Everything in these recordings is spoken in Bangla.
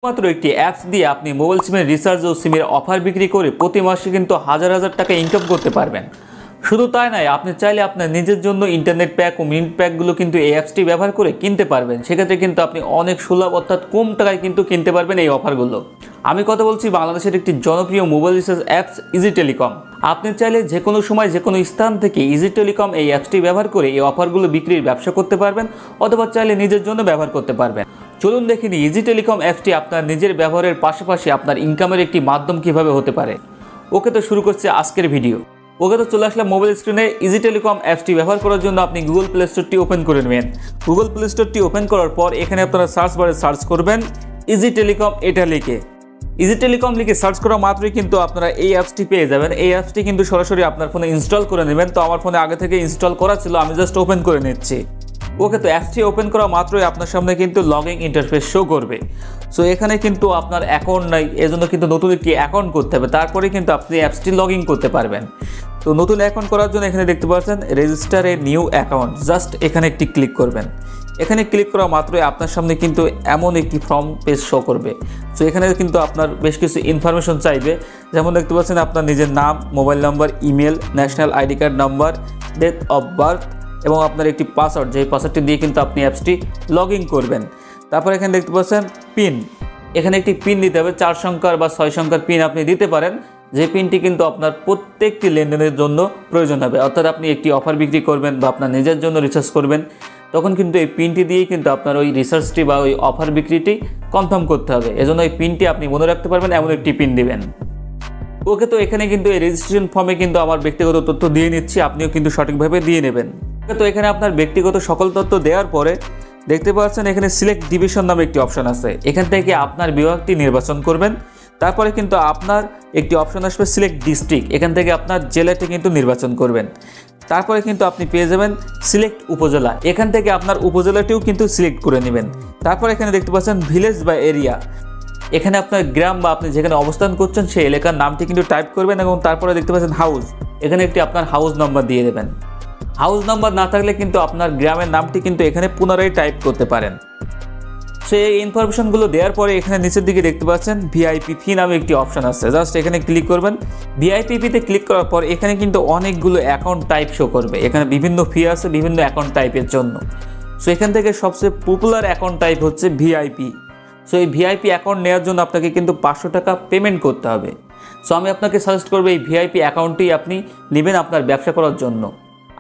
মাত্র একটি অ্যাপস দিয়ে আপনি মোবাইল সিমের রিচার্জ ও সিমের অফার বিক্রি করে প্রতি মাসে কিন্তু হাজার হাজার টাকা ইনকাম করতে পারবেন। শুধু তাই নয়, আপনি চাইলে আপনার নিজের জন্য ইন্টারনেট প্যাক ও মিনিট প্যাকগুলো কিন্তু এই অ্যাপসটি ব্যবহার করে কিনতে পারবেন। সেক্ষেত্রে কিন্তু আপনি অনেক সুলভ অর্থাৎ কম টাকায় কিন্তু কিনতে পারবেন এই অফারগুলো। আমি কথা বলছি বাংলাদেশের একটি জনপ্রিয় mobile recharge apps easy telecom. আপনি চাইলে যে কোনো সময় যে কোনো স্থান থেকে ইজি টেলিকম এই অ্যাপসটি ব্যবহার করে এই অফারগুলো বিক্রির ব্যবসা করতে পারবেন অথবা চাইলে নিজের জন্য ব্যবহার করতে পারবেন। চলুন দেখে নিই ইজি টেলিকম অ্যাপসটি আপনার নিজের ব্যবহারের পাশাপাশি আপনার ইনকামের একটি মাধ্যম কিভাবে হতে পারে। ওকে, তো শুরু করছে আজকের ভিডিও। ওকে, তো চলে আসলাম মোবাইল স্ক্রিনে। ইজি টেলিকম অ্যাপসটি ব্যবহার করার জন্য আপনি গুগল প্লে স্টোরটি ওপেন করে নেবেন। গুগল প্লে স্টোরটি ওপেন করার পর এখানে আপনারা সার্চ বারে সার্চ করবেন ইজি টেলিকম, এটা লিখে ইজি টেলিকম লিখে সার্চ করা মাত্রই কিন্তু আপনারা এই অ্যাপসটি পেয়ে যাবেন। এই অ্যাপসটি কিন্তু সরাসরি আপনার ফোনে ইনস্টল করে নেবেন। তো আমার ফোনে আগে থেকে ইনস্টল করা ছিল, আমি জাস্ট ওপেন করে নিচ্ছি। ওকে, তো অ্যাপসটি ওপেন করা মাত্রই আপনার সামনে কিন্তু লগইন ইন্টারফেস শো করবে। সো এখানে কিন্তু আপনার অ্যাকাউন্ট নাই, এজন্য কিন্তু নতুন একটি অ্যাকাউন্ট করতে হবে, তারপরে কিন্তু আপনি অ্যাপসটি লগইন করতে পারবেন। তো নতুন অ্যাকাউন্ট করার জন্য এখানে দেখতে পাচ্ছেন register a new account, just এখানে একটি ক্লিক করবেন। এখানে ক্লিক করা মাত্রই আপনার সামনে কিন্তু এমন একটি ফর্ম পেজ শো করবে। সো এখানে কিন্তু আপনার বেশ কিছু ইনফরমেশন চাইবে, যেমন দেখতে পাচ্ছেন আপনার নিজের নাম, mobile number, email, national ID card number, date of birth এবং আপনার একটি পাসওয়ার্ড, যেই পাসওয়ার্ডটি দিয়ে কিন্তু আপনি অ্যাপসটি লগ ইন করবেন। তারপর এখানে দেখতে পাচ্ছেন পিন, এখানে একটি পিন দিতে হবে। 4 সংখ্যার বা 6 সংখ্যার পিন আপনি দিতে পারেন, যে পিনটি কিন্তু আপনার প্রত্যেকটি লেনদেনের জন্য প্রয়োজন হবে। অর্থাৎ আপনি একটি অফার বিক্রি করবেন বা আপনার নিজের জন্য রিচার্জ করবেন, তখন কিন্তু এই পিনটি দিয়েই কিন্তু আপনার ওই রিচার্জটি বা ওই অফার বিক্রিটি কনফার্ম করতে হবে। এজন্য এই পিনটি আপনি মনে রাখতে পারবেন, এমন একটি পিন দিবেন। ওকে, তো এখানে কিন্তু এই রেজিস্ট্রেশন ফর্মে কিন্তু আমার ব্যক্তিগত তথ্য দিয়ে নিচ্ছি, আপনিও কিন্তু সঠিকভাবে দিয়ে নেবেন। তো এখানে আপনার ব্যক্তিগত সকল তথ্য দেওয়ার পরে দেখতে পাচ্ছেন এখানে সিলেক্ট ডিভিশন নামে একটি অপশন আছে। এখান থেকে আপনার বিভাগটি নির্বাচন করবেন। তারপরে কিন্তু আপনার একটি অপশন আসবে সিলেক্ট ডিস্ট্রিক্ট, এখান থেকে আপনার জেলাটি কিন্তু নির্বাচন করবেন। তারপরে কিন্তু আপনি পেয়ে যাবেন সিলেক্ট উপজেলা, এখান থেকে আপনার উপজেলাটিও কিন্তু সিলেক্ট করে নেবেন। তারপর এখানে দেখতে পাচ্ছেন ভিলেজ বা এরিয়া, এখানে আপনার গ্রাম বা আপনি যেখানে অবস্থান করছেন সেই এলাকার নামটি কিন্তু টাইপ করবেন এবং তারপরে দেখতে পাচ্ছেন হাউস, এখানে একটি আপনার হাউস নাম্বার দিয়ে দেবেন। হাউস নাম্বার না থাকলে কিন্তু আপনার গ্রামের নামটি কিন্তু এখানে পুনরায় টাইপ করতে পারেন। সো এই ইনফরমেশনগুলো দেওয়ার পরে এখানে নিচের দিকে দেখতে পাচ্ছেন ভিআইপি ফি নামে একটি অপশন আছে, জাস্ট এখানে ক্লিক করবেন। ভিআইপি ফিতে ক্লিক করার পর এখানে কিন্তু অনেকগুলো অ্যাকাউন্ট টাইপ শো করবে। এখানে বিভিন্ন ফি আছে বিভিন্ন অ্যাকাউন্ট টাইপের জন্য। সো এখান থেকে সবচেয়ে পপুলার অ্যাকাউন্ট টাইপ হচ্ছে ভিআইপি। সো এই ভিআইপি অ্যাকাউন্ট নেওয়ার জন্য আপনাকে কিন্তু 500 টাকা পেমেন্ট করতে হবে। সো আমি আপনাকে সাজেস্ট করবো এই ভিআইপি অ্যাকাউন্টটি আপনি নেবেন আপনার ব্যবসা করার জন্য।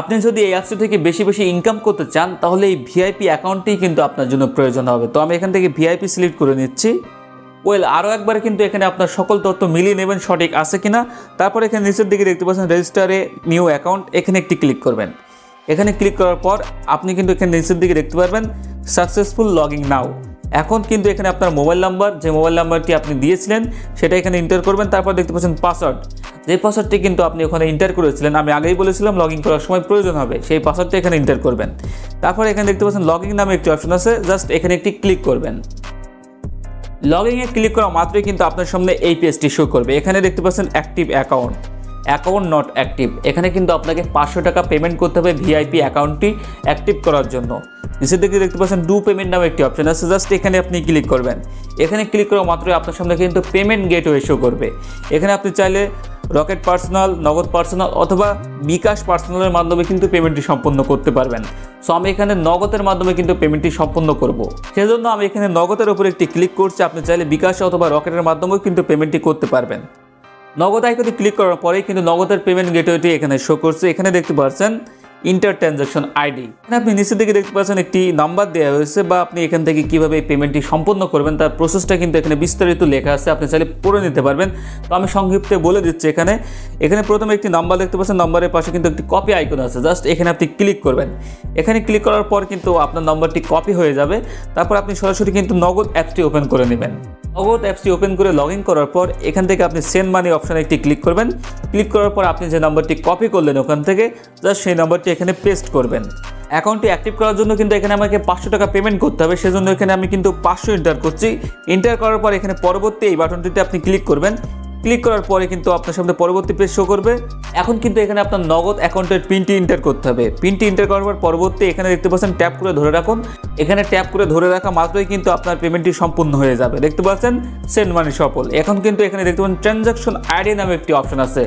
আপনি যদি এই অ্যাপসটি থেকে বেশি বেশি ইনকাম করতে চান তাহলে এই ভিআইপি অ্যাকাউন্টটি কিন্তু আপনার জন্য প্রয়োজন হবে। তো আমি এখান থেকে ভিআইপি সিলেক্ট করে নিচ্ছি। আরও একবারে কিন্তু এখানে আপনার সকল তথ্য মিলিয়ে নেবেন সঠিক আছে কিনা। তারপর এখানে নিচের দিকে দেখতে পাচ্ছেন রেজিস্টারে নিউ অ্যাকাউন্ট, এখানে একটি ক্লিক করবেন। এখানে ক্লিক করার পর আপনি কিন্তু এখানে নিচের দিকে দেখতে পারবেন সাকসেসফুল লগইন নাও। এখন কিন্তু এখানে আপনার মোবাইল নাম্বার, যে মোবাইল নাম্বারটি আপনি দিয়েছিলেন সেটা এখানে এন্টার করবেন। তারপর দেখতে পাচ্ছেন পাসওয়ার্ড, যে পাসওয়ার্ডটি কিন্তু আপনি ওখানে এন্টার করেছিলেন, আমি আগেই বলেছিলাম লগ ইন করার সময় প্রয়োজন হবে, সেই পাসওয়ার্ডটি এখানে এন্টার করবেন। তারপর এখানে দেখতে পাচ্ছেন লগ ইন নামে একটি অপশন আছে, জাস্ট এখানে একটি ক্লিক করবেন। লগ ইনে ক্লিক করা মাত্রই কিন্তু আপনার সামনে এই পেজটি শো করবে। এখানে দেখতে পাচ্ছেন active account, account not active, এখানে কিন্তু আপনাকে 500 টাকা পেমেন্ট করতে হবে ভিআইপি অ্যাকাউন্টটি অ্যাক্টিভ করার জন্য। নিচের দিকে দেখতে পাচ্ছেন ডু পেমেন্ট নামে একটি অপশন আছে, জাস্ট এখানে আপনি ক্লিক করবেন। এখানে ক্লিক করা মাত্রই আপনার সামনে কিন্তু পেমেন্ট গেটওয়ে শো করবে। এখানে আপনি চাইলে রকেট পার্সোনাল, নগদ পার্সোনাল অথবা বিকাশ পার্সোনালের মাধ্যমে কিন্তু পেমেন্টটি সম্পন্ন করতে পারবেন। সো আমি এখানে নগদের মাধ্যমে কিন্তু পেমেন্টটি সম্পন্ন করব, সেজন্য আমি এখানে নগদের উপর একটি ক্লিক করছি। আপনি চাইলে বিকাশ অথবা রকেটের মাধ্যমেও কিন্তু পেমেন্টটি করতে পারবেন। নগদ আইকনে ক্লিক করার পরেই কিন্তু নগদের পেমেন্ট গেটওয়েটি এখানে শো করছে। এখানে দেখতে পাচ্ছেন ইন্টার ট্রানজাকশন আইডি, আপনি নিচের দিকে দেখতে পাচ্ছেন একটি নাম্বার দেওয়া হয়েছে, বা আপনি এখান থেকে কিভাবে এই পেমেন্টটি সম্পন্ন করবেন তার প্রসেসটা কিন্তু এখানে বিস্তারিত লেখা আছে, আপনি চাইলে পড়ে নিতে পারবেন। তো আমি সংক্ষিপ্তে বলে দিচ্ছি। এখানে প্রথমে একটি নাম্বার দেখতে পাচ্ছেন, নাম্বারের পাশে কিন্তু একটি কপি আইকন আছে, জাস্ট এখানে আপনি ক্লিক করবেন। এখানে ক্লিক করার পর কিন্তু আপনার নাম্বারটি কপি হয়ে যাবে। তারপর আপনি সরাসরি কিন্তু নগদ অ্যাপসটি ওপেন করে নেবেন। নগদ অ্যাপসটি ওপেন করে লগ ইন করার পর এখান থেকে আপনি সেন্ড মানি অপশানে একটি ক্লিক করবেন। ক্লিক করার পর আপনি যে নাম্বারটি কপি করলেন ওখান থেকে জাস্ট সেই নাম্বারটি এখানে পেস্ট করবেন। অ্যাকাউন্টটি অ্যাক্টিভ করার জন্য কিন্তু এখানে আমাকে 500 টাকা পেমেন্ট করতে হবে, সেজন্য এখানে আমি কিন্তু 500 এন্টার করছি। এন্টার করার পর এখানে পরবর্তী এই বাটনটিতে আপনি ক্লিক করবেন। ক্লিক করার পরে কিন্তু আপনার সামনে পরবর্তী পেজ শো করবে। এখন কিন্তু এখানে আপনার নগদ অ্যাকাউন্টের পিনটি এন্টার করতে হবে। পিনটি এন্টার করার পর পরবর্তী এখানে দেখতে পাচ্ছেন ট্যাপ করে ধরে রাখুন। এখানে ট্যাপ করে ধরে রাখা মাত্রই কিন্তু আপনার পেমেন্টটি সম্পূর্ণ হয়ে যাবে। দেখতে পাচ্ছেন সেন্ড মানি সফল। এখন কিন্তু এখানে দেখতে পাচ্ছেন ট্রানজাকশন আইডি নামে একটি অপশন আছে।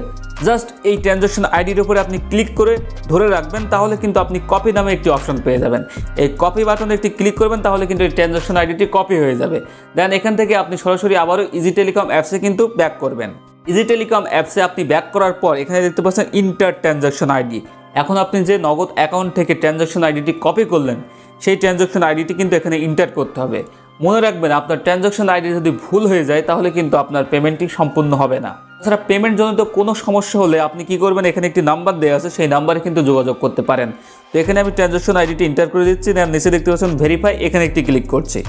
জাস্ট এই ট্রানজাকশন আইডির উপরে আপনি ক্লিক করে ধরে রাখবেন, তাহলে কিন্তু আপনি কপি নামে একটি অপশন পেয়ে যাবেন। এই কপি বাটনে একটি ক্লিক করবেন, তাহলে কিন্তু এই ট্রানজাকশন আইডিটি কপি হয়ে যাবে। দেন এখান থেকে আপনি সরাসরি আবারও ইজি টেলিকম অ্যাপসে কিন্তু ব্যাক করবেন। ইজি টেলিকম অ্যাপসে আপনি ব্যাক করার পর এখানে দেখতে পাচ্ছেন ইন্টার ট্রানজাকশন আইডি। এখন আপনি যে নগদ অ্যাকাউন্ট থেকে ট্রানজাকশন আইডিটি কপি করলেন, সেই ট্রানজাকশন আইডিটি কিন্তু এখানে ইন্টার করতে হবে। মনে রাখবেন, আপনার ট্রানজাকশন আইডি যদি ভুল হয়ে যায় তাহলে কিন্তু আপনার পেমেন্টটি সম্পূর্ণ হবে না। তাছাড়া পেমেন্ট জনিত কোনো সমস্যা হলে আপনি কি করবেন, এখানে একটি নাম্বার দেওয়া আছে, সেই নাম্বারে কিন্তু যোগাযোগ করতে পারেন। তো এখানে আমি ট্রানজাকশন আইডিটি ইন্টার করে দিচ্ছি। দেন নিচে দেখতে পাচ্ছেন ভেরিফাই, এখানে একটি ক্লিক করছি।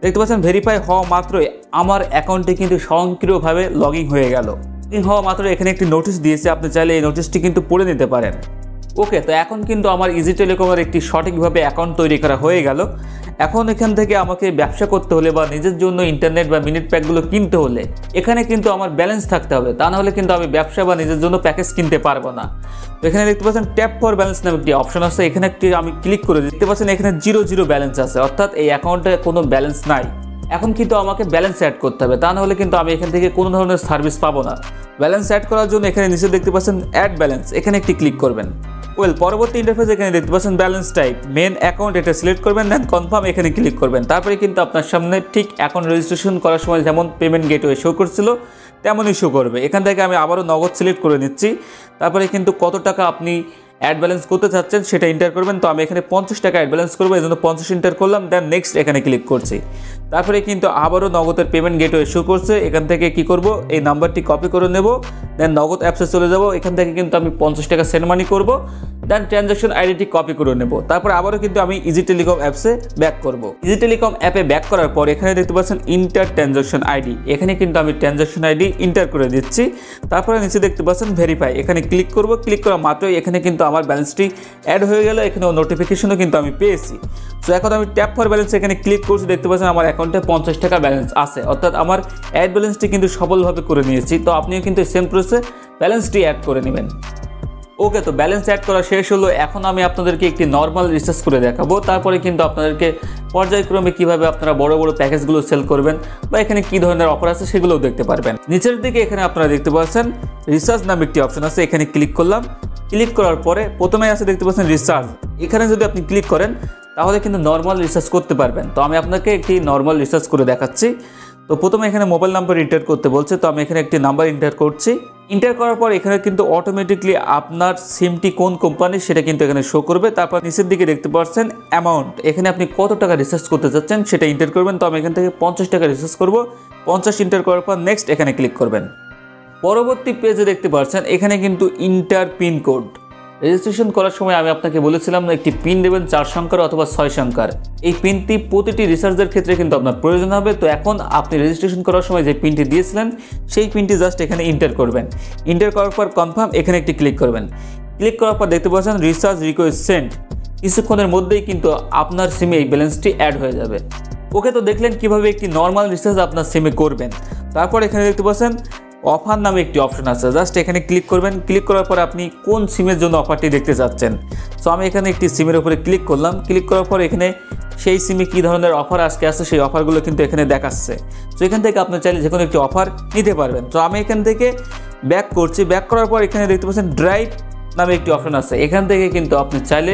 দেখতে পাচ্ছেন ভেরিফাই হওয়া মাত্রই আমার অ্যাকাউন্টে কিন্তু স্বয়ংক্রিয়ভাবে লগ ইন হয়ে গেল। লগ ইন হওয়া মাত্র এখানে একটি নোটিশ দিয়েছে, আপনি চাইলে এই নোটিশটি কিন্তু পড়ে নিতে পারেন। ওকে, তো এখন কিন্তু আমার ইজি টেলিকমের একটি সঠিকভাবে অ্যাকাউন্ট তৈরি করা হয়ে গেল। এখন এখান থেকে আমাকে ব্যবসা করতে হলে বা নিজের জন্য ইন্টারনেট বা মিনিট প্যাকগুলো কিনতে হলে এখানে কিন্তু আমার ব্যালেন্স থাকতে হবে, তা নাহলে কিন্তু আমি ব্যবসা বা নিজের জন্য প্যাকেজ কিনতে পারবো না। তো এখানে দেখতে পাচ্ছেন ট্যাপ ফর ব্যালেন্স নামে একটি অপশন আছে, এখানে একটি আমি ক্লিক করে দেখতে পাচ্ছেন এখানে 0 ব্যালেন্স আছে, অর্থাৎ এই অ্যাকাউন্টে কোনো ব্যালেন্স নাই। এখন কিন্তু আমাকে ব্যালেন্স অ্যাড করতে হবে, তা নাহলে কিন্তু আমি এখান থেকে কোনো ধরনের সার্ভিস পাবো না। ব্যালেন্স অ্যাড করার জন্য এখানে নিচে দেখতে পাচ্ছেন অ্যাড ব্যালেন্স, এখানে একটি ক্লিক করবেন। পরবর্তী ইন্টারফেস এখানে দেখতে পাচ্ছেন ব্যালেন্স টাইপ মেন অ্যাকাউন্ট, এটা সিলেক্ট করবেন। দেন কনফার্ম, এখানে ক্লিক করবেন। তারপরে কিন্তু আপনার সামনে ঠিক অ্যাকাউন্ট রেজিস্ট্রেশন করার সময় যেমন পেমেন্ট গেটওয়ে শো করছিল তেমনই শো করবে। এখান থেকে আমি আবারও নগদ সিলেক্ট করে নিচ্ছি। তারপরে কিন্তু কত টাকা আপনি অ্যাড ব্যালেন্স করতে চাচ্ছেন সেটা এন্টার করবেন। তো আমি এখানে 50 টাকা অ্যাড ব্যালেন্স করবো, এই জন্য 50 এন্টার করলাম। দেন নেক্সট এখানে ক্লিক করছি। তারপরে কিন্তু আবারও নগদের পেমেন্ট গেটওয়ে শো করছে। এখান থেকে কি করব, এই নাম্বারটি কপি করে নেব। দেন নগদ অ্যাপসে চলে যাব। এখান থেকে কিন্তু আমি 50 টাকা সেন্ড মানি করব। দেন ট্রানজাকশন আইডিটি কপি করে নেব। তারপর আবারও কিন্তু আমি ইজি টেলিকম অ্যাপসে ব্যাক করব। ইজি টেলিকম অ্যাপে ব্যাক করার পর এখানে দেখতে পাচ্ছেন ইন্টার ট্রানজাকশন আইডি, এখানে কিন্তু আমি ট্রানজাকশন আইডি ইন্টার করে দিচ্ছি। তারপরে নিচে দেখতে পাচ্ছেন ভেরিফাই, এখানে ক্লিক করব। ক্লিক করা মাত্রই এখানে কিন্তু আমার ব্যালেন্সটি অ্যাড হয়ে গেল। এখানে নোটিফিকেশনও কিন্তু আমি পেয়েছি। সো এখন আমি ট্যাপ ফর ব্যালেন্স এখানে ক্লিক করছি। দেখতে পাচ্ছেন আমার অ্যাকাউন্টে 50 টাকা ব্যালেন্স আছে, অর্থাৎ আমার অ্যাড ব্যালেন্সটি কিন্তু সফলভাবে করে নিয়েছি। তো আপনিও কিন্তু সেম প্রসেসে ব্যালেন্সটি অ্যাড করে নেবেন। ওকে, তো ব্যালেন্স অ্যাড করা শেষ হলো। এখন আমি আপনাদেরকে একটি নর্মাল রিসার্চ করে দেখাবো। তারপরে কিন্তু আপনাদেরকে পর্যায়ক্রমে কিভাবে আপনারা বড় বড় প্যাকেজগুলো সেল করবেন বা এখানে কি ধরনের অফার আছে সেগুলোও দেখতে পারবেন। নিচের দিকে এখানে আপনারা দেখতে পাচ্ছেন রিসার্চ নামে একটি অপশন আছে, এখানে ক্লিক করলাম। ক্লিক করার পরে প্রথমে আছে দেখতে পাচ্ছেন রিসার্চ, এখানে যদি আপনি ক্লিক করেন তাহলে কিন্তু নর্মাল রিসার্চ করতে পারবেন। তো আমি আপনাকে একটি নর্মাল রিসার্চ করে দেখাচ্ছি। তো প্রথমে এখানে মোবাইল নাম্বার এন্টার করতে বলছে, তো আমি এখানে একটি নাম্বার এন্টার করছি। এন্টার করার পর এখানে কিন্তু অটোমেটিকলি আপনার সিমটি কোন কোম্পানির সেটা কিন্তু এখানে শো করবে। তারপর নিচের দিকে দেখতে পাচ্ছেন অ্যামাউন্ট, এখানে আপনি কত টাকা রিসার্চ করতে চাচ্ছেন সেটা এন্টার করবেন। তো আমি এখান থেকে 50 টাকা রিসার্চ করব। 50 এন্টার করার পর নেক্সট এখানে ক্লিক করবেন। পরবর্তী পেজে দেখতে পাচ্ছেন এখানে কিন্তু ইন্টার পিন কোড। রেজিস্ট্রেশন করার সময় আমি আপনাকে বলেছিলাম একটি পিন দেবেন 4 সংখ্যার অথবা 6 সংখ্যার। এই পিনটি প্রতিটি রিসার্চের ক্ষেত্রে কিন্তু আপনার প্রয়োজন হবে। তো এখন আপনি রেজিস্ট্রেশন করার সময় যে পিনটি দিয়েছিলেন সেই পিনটি জাস্ট এখানে এন্টার করবেন। এন্টার করার পর কনফার্ম, এখানে একটি ক্লিক করবেন। ক্লিক করার পর দেখতে পাচ্ছেন রিসার্চ রিকোয়েস্ট সেন্ড, কিছুক্ষণের মধ্যেই কিন্তু আপনার সিমে এই ব্যালেন্সটি অ্যাড হয়ে যাবে। ওকে, তো দেখলেন কিভাবে একটি নর্মাল রিসার্চ আপনার সিমে করবেন। তারপর এখানে দেখতে পাচ্ছেন অফার নামে একটি অপশন আছে, জাস্ট এখানে ক্লিক করবেন। ক্লিক করার পর আপনি কোন সিমের জন্য অফারটি দেখতে চাচ্ছেন। সো আমি এখানে একটি সিমের উপরে ক্লিক করলাম। ক্লিক করার পর এখানে সেই সিমে কী ধরনের অফার আজকে আছে সেই অফারগুলো কিন্তু এখানে দেখাচ্ছে। সো এখান থেকে আপনি চাইলে যে কোনো একটি অফার নিতে পারবেন। তো আমি এখান থেকে ব্যাক করছি। ব্যাক করার পর এখানে দেখতে পাচ্ছেন ড্রাইভ নামে একটি অপশন আছে, এখান থেকে কিন্তু আপনি চাইলে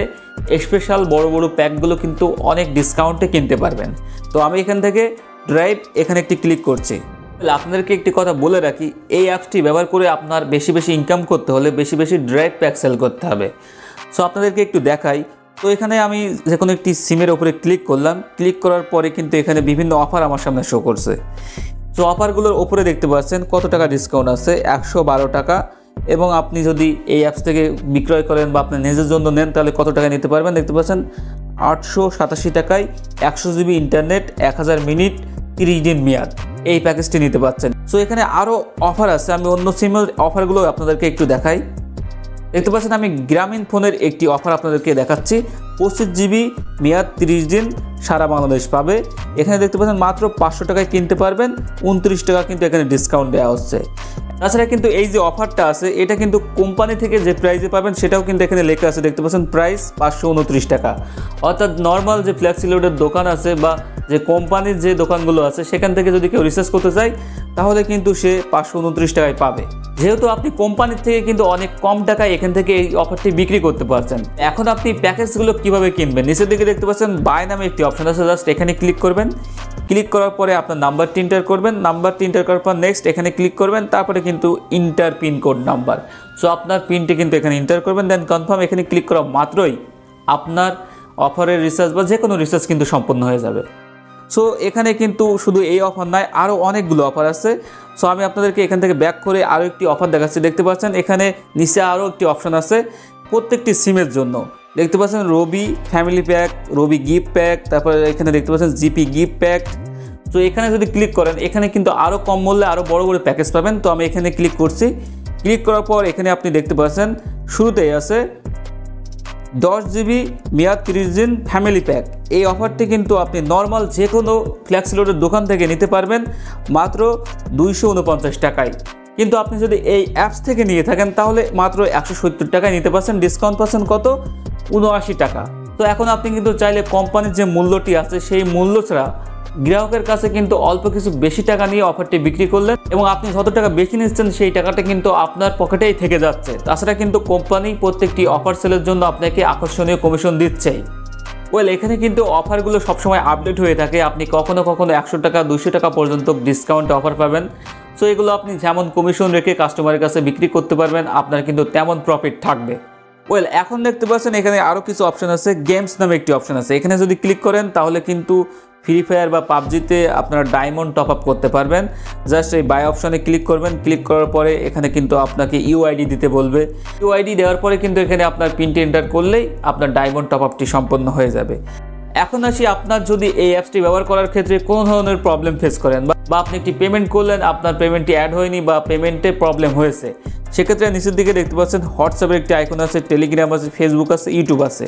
স্পেশাল বড় বড় প্যাকগুলো কিন্তু অনেক ডিসকাউন্টে কিনতে পারবেন। তো আমি এখান থেকে ড্রাইভ এখানে একটি ক্লিক করছি। আপনাদেরকে একটি কথা বলে রাখি, এই অ্যাপসটি ব্যবহার করে আপনার বেশি বেশি ইনকাম করতে হলে বেশি বেশি ড্রাইভ প্যাক সেল করতে হবে। সো আপনাদেরকে একটু দেখাই। তো এখানে আমি যে কোনো একটি সিমের উপরে ক্লিক করলাম। ক্লিক করার পরে কিন্তু এখানে বিভিন্ন অফার আমার সামনে শো করছে। সো অফারগুলোর উপরে দেখতে পাচ্ছেন কত টাকা ডিসকাউন্ট আছে, 112 টাকা। এবং আপনি যদি এই অ্যাপস থেকে বিক্রয় করেন বা আপনি নিজের জন্য নেন তাহলে কত টাকা নিতে পারবেন। দেখতে পাচ্ছেন 887 টাকায় 100 জিবি ইন্টারনেট, 1000 মিনিট, 30 দিন মেয়াদ, এই প্যাকেজটি নিতে পাচ্ছেন। সো এখানে আরও অফার আছে, আমি অন্য সিমের অফারগুলো আপনাদেরকে একটু দেখাই। দেখতে পাচ্ছেন আমি গ্রামীণ ফোনের একটি অফার আপনাদেরকে দেখাচ্ছি। 25 GB মেয়াদ 30 দিন সারা বাংলাদেশ পাবে। এখানে দেখতে পাচ্ছেন মাত্র 500 টাকায় কিনতে পারবেন, 29 টাকা কিন্তু এখানে ডিসকাউন্ট দেওয়া হচ্ছে। তাছাড়া কিন্তু এই যে অফারটা আছে এটা কিন্তু কোম্পানি থেকে যে প্রাইসে পাবেন সেটাও কিন্তু এখানে লেখা আছে, দেখতে পাচ্ছেন প্রাইস 529 টাকা। অর্থাৎ নর্মাল যে ফ্ল্যাক্সি লোডের দোকান আছে বা যে কোম্পানির যে দোকানগুলো আছে সেখান থেকে যদি কেউ রিসার্চ করতে চায় তাহলে কিন্তু সে 529 টাকায় পাবে। যেহেতু আপনি কোম্পানির থেকে কিন্তু অনেক কম টাকায় এখান থেকে এই অফারটি বিক্রি করতে পারছেন। এখন আপনি প্যাকেজগুলো কিভাবে কিনবেন, নিচের দিকে দেখতে পাচ্ছেন বাই নামে একটি অপশন আছে, জাস্ট এখানে ক্লিক করবেন। ক্লিক করার পরে আপনার নাম্বারটি এন্টার করবেন, নাম্বারটি এন্টার করার পর নেক্সট এখানে ক্লিক করবেন, তারপরে কিন্তু inter pin code number. So আপনার পিনটি কিন্তু এখানে এন্টার করবেন, দেন কনফার্ম এখানে ক্লিক করা মাত্রই আপনার অফারের রিসার্চ বা যে কোনো রিসার্চ কিন্তু সম্পন্ন হয়ে যাবে। সো এখানে কিন্তু শুধু এই অফার নয়, আরও অনেকগুলো অফার আছে। সো আমি আপনাদেরকে এখান থেকে ব্যাক করে আরও একটি অফার দেখাচ্ছি। দেখতে পাচ্ছেন এখানে নিচে আরও একটি অপশন আছে প্রত্যেকটি সিমের জন্য। দেখতে পাচ্ছেন রবি ফ্যামিলি প্যাক, রবি গিফট প্যাক, তারপরে এখানে দেখতে পাচ্ছেন জিপি গিফট প্যাক। তো এখানে যদি ক্লিক করেন এখানে কিন্তু আরও কম মূল্যে আরও বড় বড় প্যাকেজ পাবেন। তো আমি এখানে ক্লিক করছি। ক্লিক করার পর এখানে আপনি দেখতে পাচ্ছেন শুরুতেই আছে 10 GB মেয়াদ 30 দিন ফ্যামিলি প্যাক। এই অফারটি কিন্তু আপনি নর্মাল যে কোনো ফ্ল্যাক্সি লোডের দোকান থেকে নিতে পারবেন মাত্র 249 টাকায়। কিন্তু আপনি যদি এই অ্যাপস থেকে নিয়ে থাকেন তাহলে মাত্র 170 টাকায় নিতে পারছেন, ডিসকাউন্ট পাচ্ছেন কত, 79 টাকা। তো এখন আপনি কিন্তু চাইলে কোম্পানির যে মূল্যটি আছে সেই মূল্য ছাড়া গ্রাহকের কাছে কিন্তু অল্প কিছু বেশি টাকা নিয়ে অফারটি বিক্রি করলেন এবং আপনি যত টাকা বেশি নিচ্ছেন সেই টাকাটা কিন্তু আপনার পকেটেই থেকে যাচ্ছে। তাছাড়া কিন্তু কোম্পানি প্রত্যেকটি অফার সেলের জন্য আপনাকে আকর্ষণীয় কমিশন দিচ্ছেই। এখানে কিন্তু অফারগুলো সবসময় আপডেট হয়ে থাকে। আপনি কখনো কখনো 100 টাকা 200 টাকা পর্যন্ত ডিসকাউন্ট অফার পাবেন। সো এগুলো আপনি যেমন কমিশন রেখে কাস্টমারের কাছে বিক্রি করতে পারবেন, আপনার কিন্তু তেমন প্রফিট থাকবে। এখন দেখতে পাচ্ছেন এখানে আরও কিছু অপশন আছে, গেমস নামে একটি অপশন আছে। এখানে যদি ক্লিক করেন তাহলে কিন্তু ফ্রি ফায়ার বা পাবজিতে আপনারা ডায়মন্ড টপ আপ করতে পারবেন। জাস্ট এই বাই অপশনে ক্লিক করবেন। ক্লিক করার পরে এখানে কিন্তু আপনাকে ইউআইডি দিতে বলবে। ইউআইডি দেওয়ার পরে কিন্তু এখানে আপনার পিনটি এন্টার করলেই আপনার ডায়মন্ড টপ আপটি সম্পন্ন হয়ে যাবে। এখন আসি, আপনার যদি এই অ্যাপসটি ব্যবহার করার ক্ষেত্রে কোনো ধরনের প্রবলেম ফেস করেন বা আপনি একটি পেমেন্ট করলেন, আপনার পেমেন্টটি অ্যাড হয়নি বা পেমেন্টে প্রবলেম হয়েছে, সেক্ষেত্রে নিচের দিকে দেখতে পাচ্ছেন হোয়াটসঅ্যাপের একটি আইকন আছে, টেলিগ্রাম আছে, ফেসবুক আছে, ইউটিউব আছে।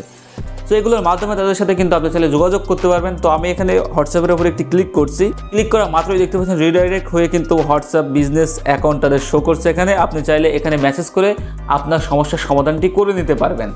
তো এগুলোর মাধ্যমে তাদের সাথে কিন্তু আপনি চাইলে যোগাযোগ করতে পারবেন। তো আমি এখানে হোয়াটসঅ্যাপের উপর একটি ক্লিক করছি। ক্লিক করা মাত্রই দেখতে পাচ্ছেন রিডাইরেক্ট হয়ে কিন্তু হোয়াটসঅ্যাপ বিজনেস অ্যাকাউন্ট তাদের শো করছে। এখানে আপনি চাইলে এখানে মেসেজ করে আপনার সমস্যার সমাধানটি করে নিতে পারবেন।